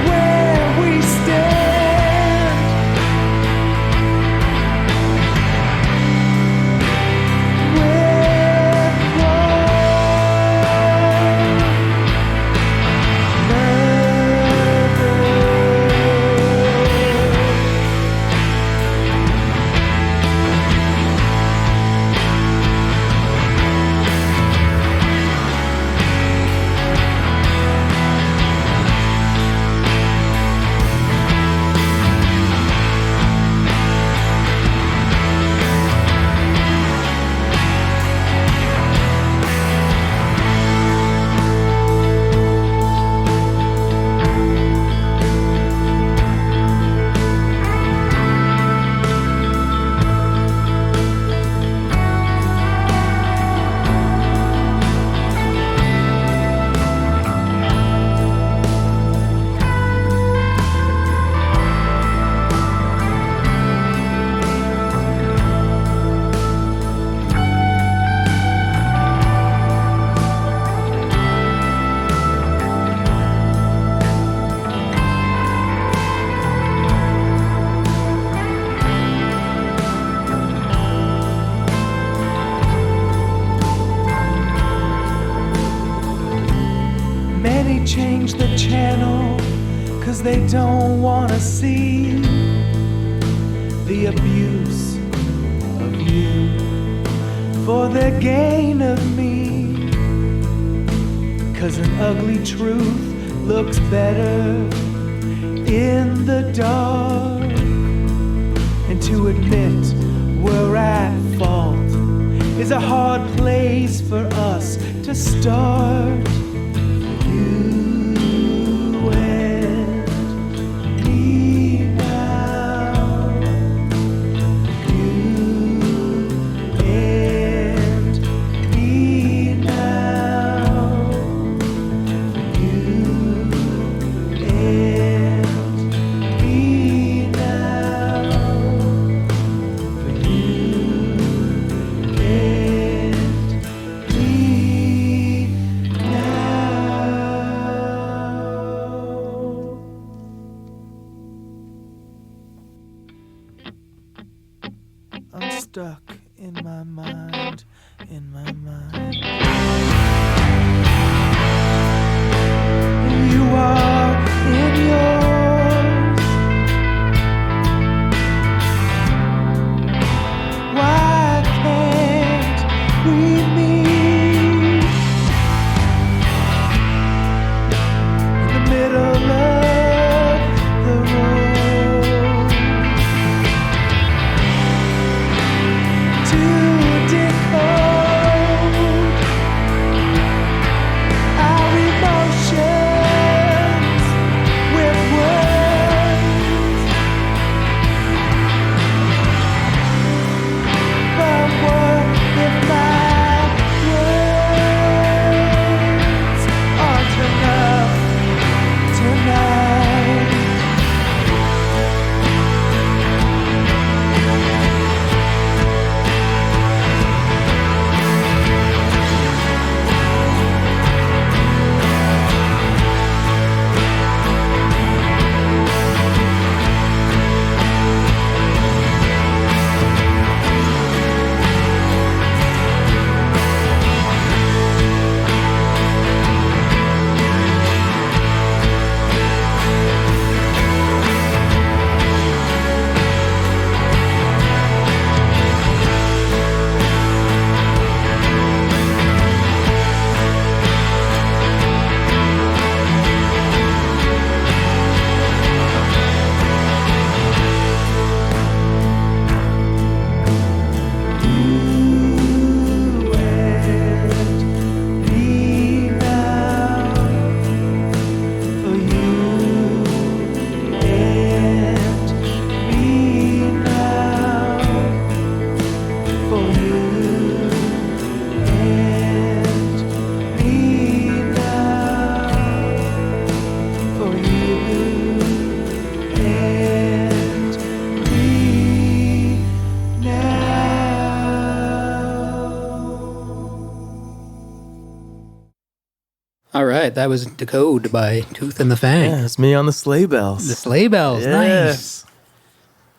where we stand. With many change the channel 'cause they don't wanna see the abuse of you for the gain of me. 'Cause an ugly truth looks better in the dark, and to admit we're at fault is a hard place for us to start. You and me now. You and me now. You and me now. For you and me now. I'm stuck in my mind, in my mind. You are in yours. Why can't we meet in the middle of the road? To decode All right, that was Decode by Tooth and the Fang. Yeah, it's me on the sleigh bells. The Sleigh Bells, nice. Yes.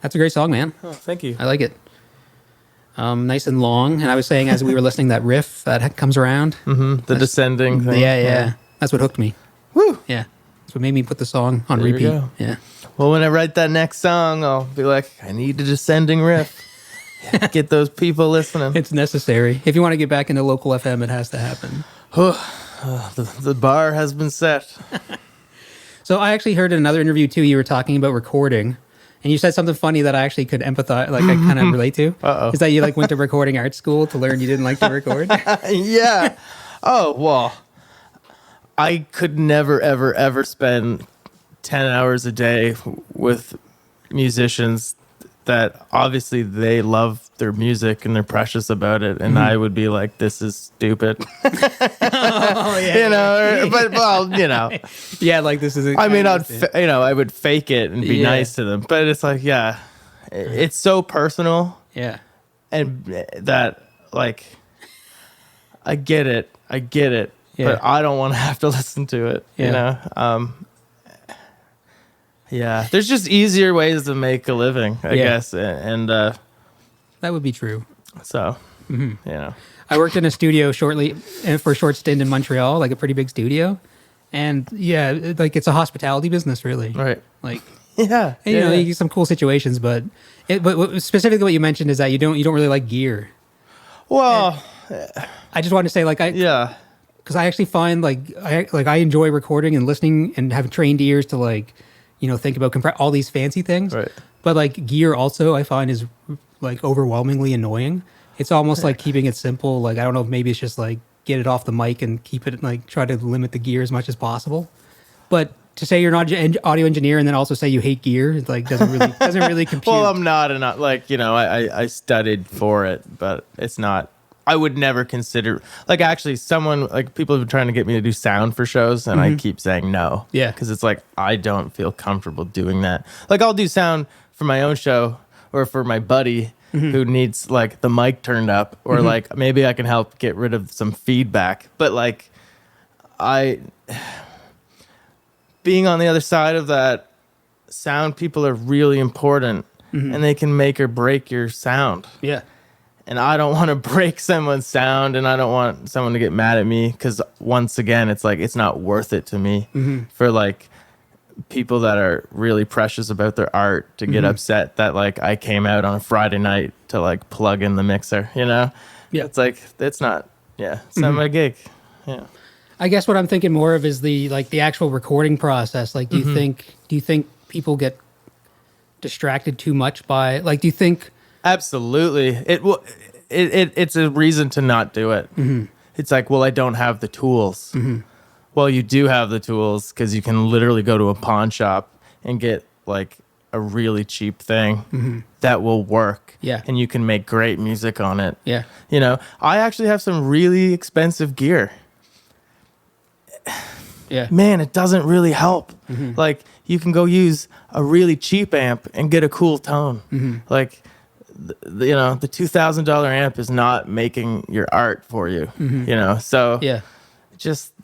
That's a great song, man. Oh, thank you. I like it. Nice and long. And I was saying as we were listening, that riff that comes around. The descending thing. Yeah. That's what hooked me. Woo! Yeah. That's what made me put the song on There you repeat. go. Yeah. Well, when I write that next song, I'll be like, I need a descending riff. Get those people listening. It's necessary. If you want to get back into local FM, it has to happen. The bar has been set. So I actually heard in another interview too, you were talking about recording. And you said something funny that I actually could empathize, like I kind of relate to. Uh-oh. Is that you like went to recording art school to learn you didn't like to record? Yeah. Oh, well, I could never, ever, ever spend 10 hours a day with musicians that obviously they love their music and they're precious about it. And I would be like, this is stupid. Oh, yeah. You know, but well, you know, Yeah, like this is. I mean, I would fake it and be Yeah. nice to them, but it's like, yeah, it's so personal. Yeah. And that, like, I get it, Yeah. but I don't want to have to listen to it. Yeah. You know, yeah. There's just easier ways to make a living, I guess, and That would be true. so you know, I worked in a studio shortly for a short stint in Montreal, like a pretty big studio, and yeah, like it's a hospitality business, really. right? Like, Yeah, and, you know, you get some cool situations, but specifically what you mentioned is that you don't really like gear. Well, I just wanted to say, like, yeah, because I actually find I enjoy recording and listening and have trained ears to like, you know, think about all these fancy things. Right. But like gear also I find is like overwhelmingly annoying. It's almost like keeping it simple. Like, I don't know if maybe it's just like get it off the mic and keep it like try to limit the gear as much as possible. But to say you're not an audio engineer and then also say you hate gear, it like doesn't really compute. well, I'm not, and not like, you know, I studied for it, but it's not. I would never consider, like, actually someone, like, people have been trying to get me to do sound for shows and I keep saying no. Yeah. Because it's like, I don't feel comfortable doing that. Like, I'll do sound for my own show or for my buddy who needs, like, the mic turned up, or like maybe I can help get rid of some feedback. But like, being on the other side of that, sound people are really important and they can make or break your sound. Yeah. And I don't want to break someone's sound, and I don't want someone to get mad at me, because once again, it's like, it's not worth it to me for like people that are really precious about their art to get upset that like I came out on a Friday night to like plug in the mixer, you know? Yeah. It's like, it's not my gig. Yeah. I guess what I'm thinking more of is the actual recording process. Like, do you think people get distracted too much by, like, do you think? Absolutely. It's a reason to not do it. It's like, well, I don't have the tools. Well, you do have the tools, because you can literally go to a pawn shop and get like a really cheap thing that will work. Yeah. And you can make great music on it. Yeah. You know, I actually have some really expensive gear. Yeah. Man, it doesn't really help. Like, you can go use a really cheap amp and get a cool tone. Like, you know, the $2,000 amp is not making your art for you. You know, so Yeah. just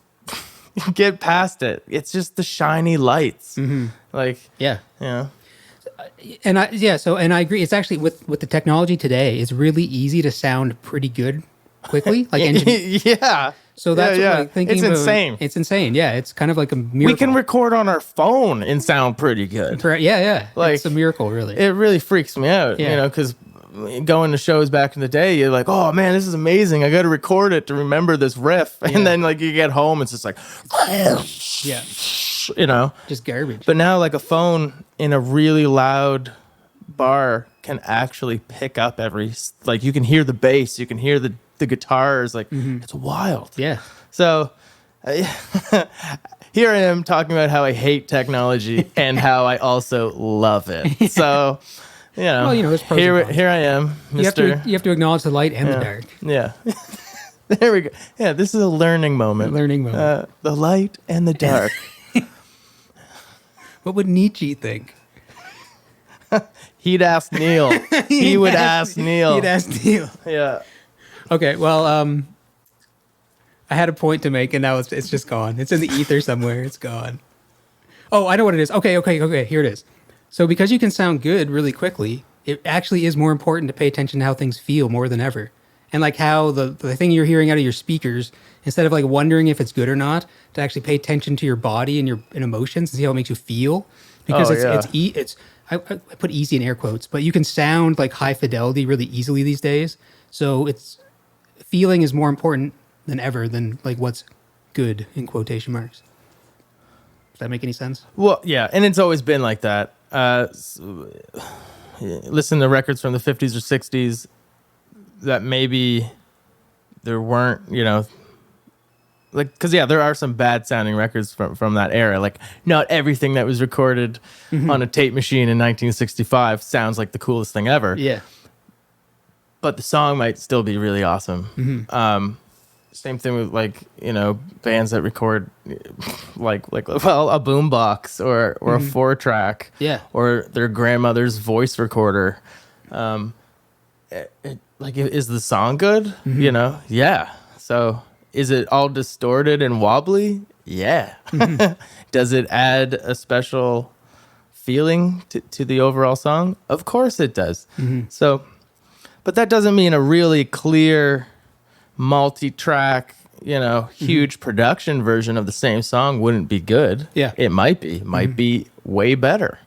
get past it. It's just the shiny lights. Like, Yeah. you know, And I agree. It's actually with the technology today, it's really easy to sound pretty good quickly. Like yeah. So that's yeah. what I'm thinking. It's about. insane. It's insane. Yeah, it's kind of like a miracle. We can record on our phone and sound pretty good. Yeah. Like, it's a miracle, really. It really freaks me out, Yeah. you know, because going to shows back in the day, you're like, oh man, this is amazing. I got to record it to remember this riff. Yeah. And then like you get home, it's just like, Yeah, you know. just garbage. But now like a phone in a really loud bar can actually pick up like you can hear the bass, you can hear the guitars, like it's wild. Yeah. So here I am talking about how I hate technology and how I also love it. So, you know, Well, you know, there's pros and cons. here I am, You have Mr. to acknowledge the light and the dark. Yeah. There we go. Yeah, this is a learning moment. Learning moment. The light and the dark. What would Nietzsche think? He'd ask Neil. He would ask Neil. He'd ask Neil. Yeah. Okay, well, I had a point to make, and now it's just gone. It's in the ether somewhere. It's gone. Oh, I know what it is. Okay. Here it is. So because you can sound good really quickly, it actually is more important to pay attention to how things feel more than ever. And like how the thing you're hearing out of your speakers, instead of like wondering if it's good or not, to actually pay attention to your body and your emotions and see how it makes you feel. Because I put easy in air quotes, but you can sound like high fidelity really easily these days. So it's feeling is more important than ever than like what's good in quotation marks. Does that make any sense? Well, yeah, and it's always been like that. Listen to records from the 50s or 60s that maybe there weren't, like, because there are some bad sounding records from that era. Like, not everything that was recorded on a tape machine in 1965 sounds like the coolest thing ever. Yeah. But the song might still be really awesome. Same thing with bands that record like a boombox or a 4-track, or their grandmother's voice recorder. Is the song good? Yeah. So is it all distorted and wobbly? Yeah. Does it add a special feeling to the overall song? Of course it does. So, but that doesn't mean a really clear multi-track, huge production version of the same song wouldn't be good. Yeah. It might be. It might be way better.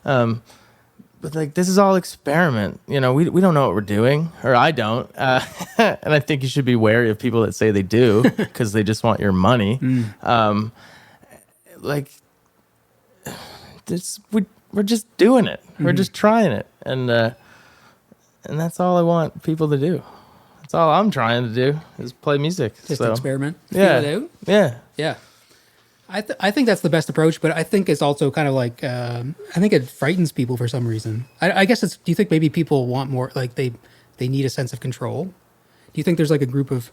But like, this is all experiment. We don't know what we're doing, or I don't. And I think you should be wary of people that say they do because they just want your money. We're just doing it. We're just trying it. And that's all I want people to do. That's all I'm trying to do is play music. Just experiment. Yeah. Feel it out. Yeah. Yeah. I think that's the best approach, but I think it's also kind of like, I think it frightens people for some reason. I guess do you think maybe people want more, like they need a sense of control? Do you think there's like a group of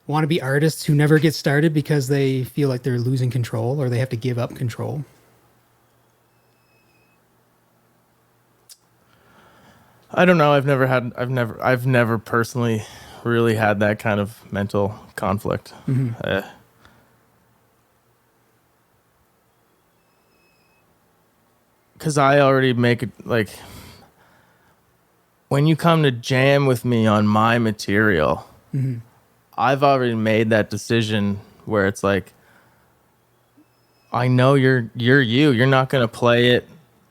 wannabe artists who never get started because they feel like they're losing control or they have to give up control? I don't know. I've never personally really had that kind of mental conflict. Because I already make it like, when you come to jam with me on my material, I've already made that decision where it's like, I know you're you. You're not going to play it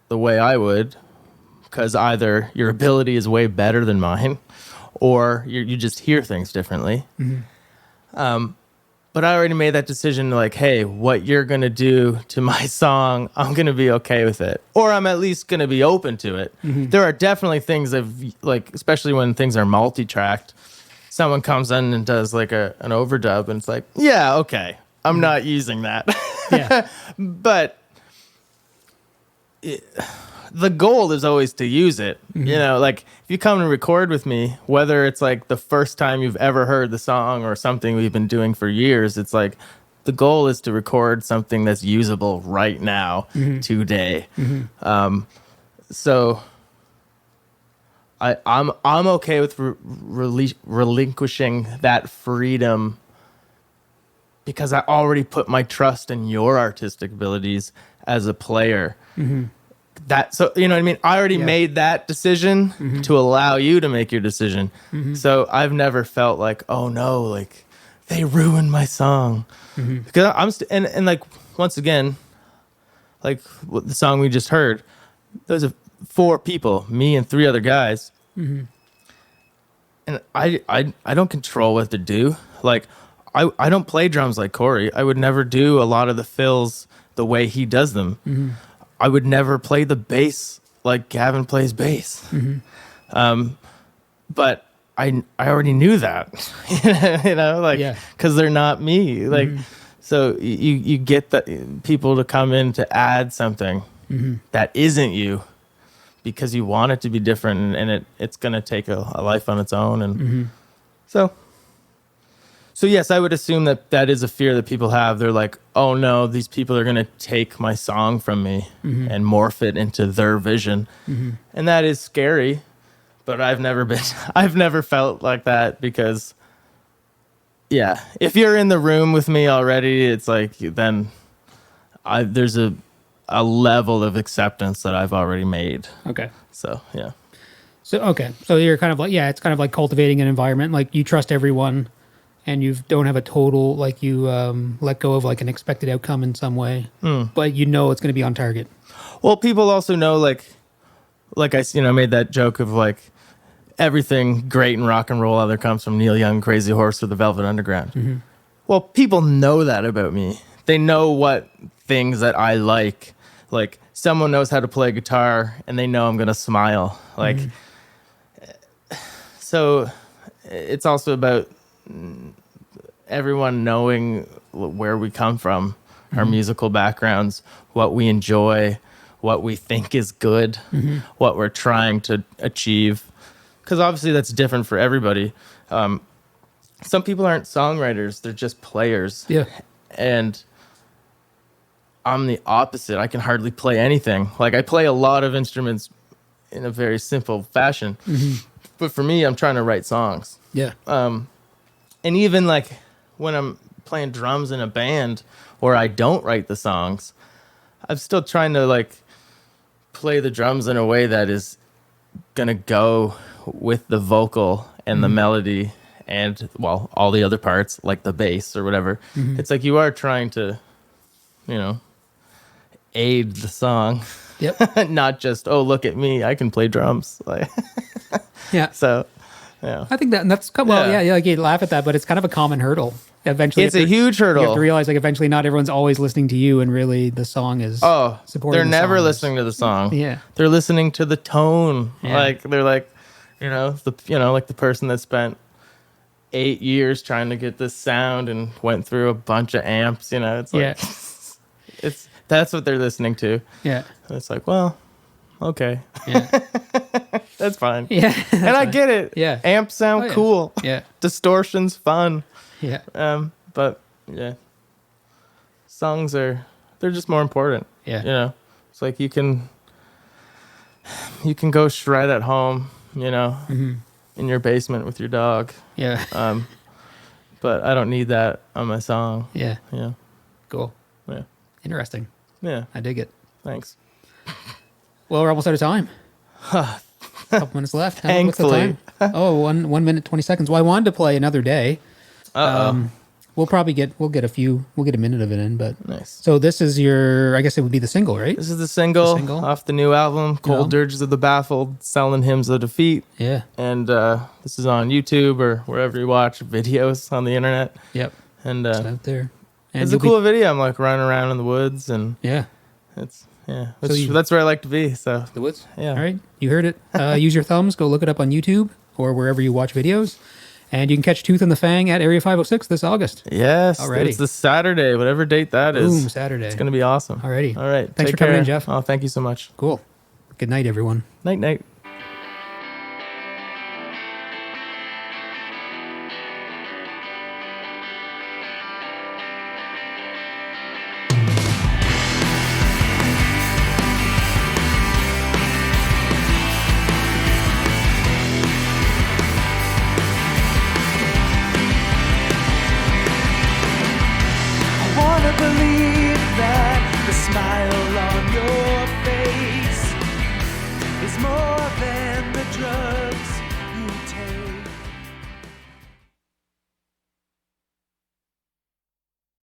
the way I would, because either your ability is way better than mine, or you just hear things differently. But I already made that decision, like, hey, what you're going to do to my song, I'm going to be okay with it. Or I'm at least going to be open to it. There are definitely things like, especially when things are multi-tracked, someone comes in and does like an overdub, and it's like, yeah, okay, I'm not using that. Yeah. But the goal is always to use it. Like, if you come to record with me, whether it's like the first time you've ever heard the song or something we've been doing for years, it's like the goal is to record something that's usable right now, today. So I'm okay with relinquishing that freedom, because I already put my trust in your artistic abilities as a player. So you know what I mean? I already made that decision to allow you to make your decision. So I've never felt like, oh no, like they ruined my song. Because I'm and like, once again, like the song we just heard, those are 4 people, me and 3 other guys. And I don't control what to do. Like, I don't play drums like Corey. I would never do a lot of the fills the way he does them. I would never play the bass like Gavin plays bass. But I already knew that, because they're not me. Like, so you get people to come in to add something that isn't you, because you want it to be different, and it's going to take a life on its own. And so yes, I would assume that is a fear that people have. They're like, oh no, these people are going to take my song from me and morph it into their vision. And that is scary, but I've never felt like that, because yeah, if you're in the room with me already, it's like then there's a level of acceptance that I've already made. Okay. So yeah. So you're kind of like, yeah, it's kind of like cultivating an environment. Like you trust everyone, and you don't have a total, like you let go of like an expected outcome in some way, but you know it's going to be on target. Well, people also know like I made that joke of like everything great in rock and roll either comes from Neil Young, Crazy Horse, or the Velvet Underground. Mm-hmm. Well, people know that about me. They know what things that I like. Like someone knows how to play guitar, and they know I'm gonna smile. Like, so it's also about everyone knowing where we come from, our musical backgrounds, what we enjoy, what we think is good, what we're trying to achieve. Because obviously that's different for everybody. Some people aren't songwriters, they're just players. Yeah. And I'm the opposite. I can hardly play anything. Like I play a lot of instruments in a very simple fashion. But for me, I'm trying to write songs. Yeah. And even like when I'm playing drums in a band or I don't write the songs, I'm still trying to like play the drums in a way that is gonna go with the vocal and the melody and well all the other parts like the bass or whatever. It's like you are trying to, aid the song. Yep. Not just, oh, look at me, I can play drums. Like Yeah. so yeah. I think that's well, yeah, like you laugh at that, but it's kind of a common hurdle. Eventually, It's a huge hurdle. You have to realize, like, eventually, not everyone's always listening to you, and really, the song is supporting. They're the never song. listening to the song. Yeah. They're listening to the tone. Yeah. Like they're like, like the person that spent 8 years trying to get this sound and went through a bunch of amps. It's like that's what they're listening to. Yeah. And it's like, well, okay, Yeah. that's fine. Yeah. And I get it. Yeah. Amps sound Oh, yeah. cool. Yeah. Distortion's fun. Yeah. But yeah, songs they're just more important. Yeah. It's like you can go shred at home, in your basement with your dog. Yeah. But I don't need that on my song. Yeah. Yeah. Cool. Yeah. Interesting. Yeah. I dig it. Thanks. Well, we're almost out of time. Couple minutes left. What's the Thankfully. time? Oh, 1 minute 20 seconds. Well, I wanted to play Another Day. We'll probably get a minute of it in, but Nice. so this is I guess it would be the single, right? This is the single, off the new album, Cold Dirges of the Baffled, Selling Hymns of Defeat. Yeah. And this is on YouTube or wherever you watch videos on the internet. Yep. And It's out there. And it's a cool video. I'm like running around in the woods and Yeah. that's where I like to be. So The woods. Yeah. All right. You heard it. Use your thumbs. Go look it up on YouTube or wherever you watch videos. And you can catch Tooth and the Fang at Area 506 this August. yes, Alrighty. it's the Saturday, whatever date that is. Boom, Saturday. It's gonna be awesome. Alrighty. All right. Thanks take for coming in, care. Geoff. Oh, thank you so much. Cool. Good night, everyone. Night, night. I wanna believe that the smile on your face is more than